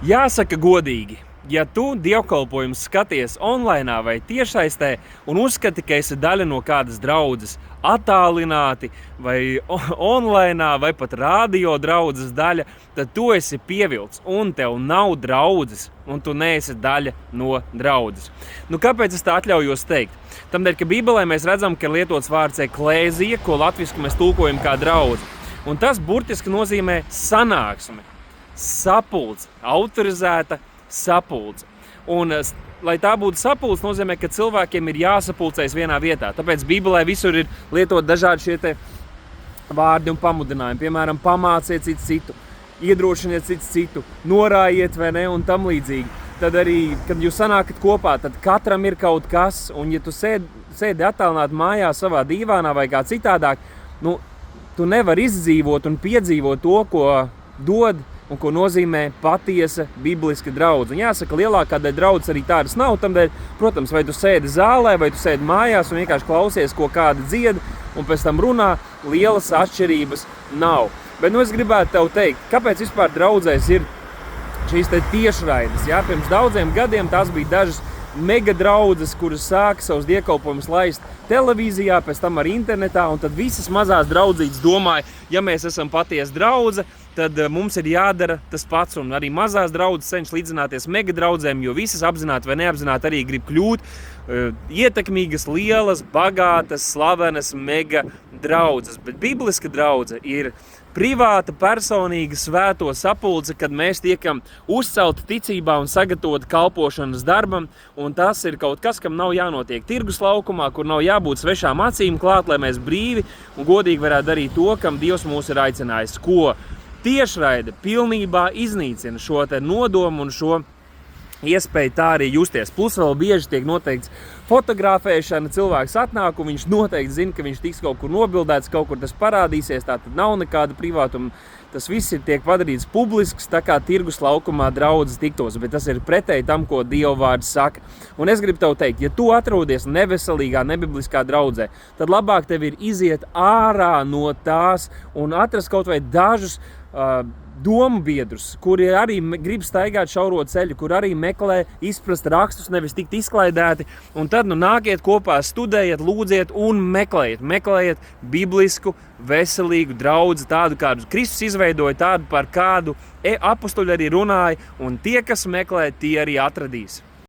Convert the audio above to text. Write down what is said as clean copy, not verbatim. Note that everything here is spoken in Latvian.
Jāsaka godīgi, ja tu dievkalpojumus skaties online vai tiešsaistē un uzskati, ka esi daļa no kādas draudzes, attālināti vai online vai pat radio draudzes daļa, tad tu esi pievilts un tev nav draudzes un tu neesi daļa no draudzes. Kāpēc es tā atļaujos teikt? Tādēļ, ka Bībelē mēs redzam, ka ir lietots vārds ekklēzija, ko latviski mēs tulkojam kā draudze. Un tas burtiski nozīmē sanāksme. Sapulce, autorizēta sapulce. Un, lai tā būtu sapulce, nozīmē, ka cilvēkiem ir jāsapulcējas vienā vietā. Tāpēc Bībelē visur ir lietot dažādi šie te vārdi un pamudinājumi. Piemēram, pamāciet citu, iedrošiniet citu, norājiet vai ne un tam līdzīgi. Tad arī, kad jūs sanākat kopā, tad katram ir kaut kas. Un ja tu sēdi attālināt mājās savā dīvānā vai kā citādāk, tu nevari izdzīvot un piedzīvot to, ko dod un ko nozīmē patiesa bibliska draudze. Un jāsaka, lielākā daļa draudzes arī tādas nav. Tādēļ, protams, vai tu sēdi zālē, vai tu sēdi mājās un vienkārši klausies, ko kāda dzied, un pēc tam runā, lielas atšķirības nav. Bet es gribētu tev teikt, kāpēc vispār draudzēs ir šīs te tiešraides. Pirms daudziem gadiem tās bija dažas mega draudzes, kuras sāka savus dievkalpojumus laist televīzijā, pēc tam arī internetā, un tad visas mazās draudzītes domāja, ja mēs esam patiesa draudze, tad mums ir jādara tas pats, un arī mazās draudzes cenšas līdzināties mega draudzēm, jo visas apzināti vai neapzināti arī grib kļūt ietekmīgas, lielas, bagātas, slavenas mega draudzes. Bet bibliska draudze ir privāta, personīga, svēto sapulce, kad mēs tiekam uzcelti ticībā un sagatavoti kalpošanas darbam, un tas ir kaut kas, kam nav jānotiek tirgus laukumā, kur nav jābūt svešām acīm klāt, lai mēs brīvi un godīgi varētu darīt to, kam Dievs mūs ir aicinājis. Ko tiešraide pilnībā iznīcina šo te nodomu un šo iespēju tā arī justies. Plus vēl bieži tiek noteikts fotografēšana, cilvēks atnāk un viņš noteikti zina, ka viņš tiks kaut kur nobildēts, kaut kur tas parādīsies, tā tad nav nekāda privātuma. Tas viss tiek padarīts publisks, tā kā tirgus laukumā draudzes tiktos, bet tas ir pretēji tam, ko Dieva vārds saka. Un es gribu tev teikt, ja tu atrodies neveselīgā, nebibliskā draudzē, tad labāk tev ir iziet ārā no tās un atrast kaut vai dažus domu biedrus, kuri arī grib staigāt šauro ceļu, kur arī meklē izprast rakstus, nevis tikt izklaidēti, un tad nākiet kopā, studējiet, lūdziet un meklējiet biblisku, veselīgu draudzi, tādu, kādu Kristus izveidoja, tādu, par kādu apustuļi arī runāja, un tie, kas meklē, tie arī atradīs.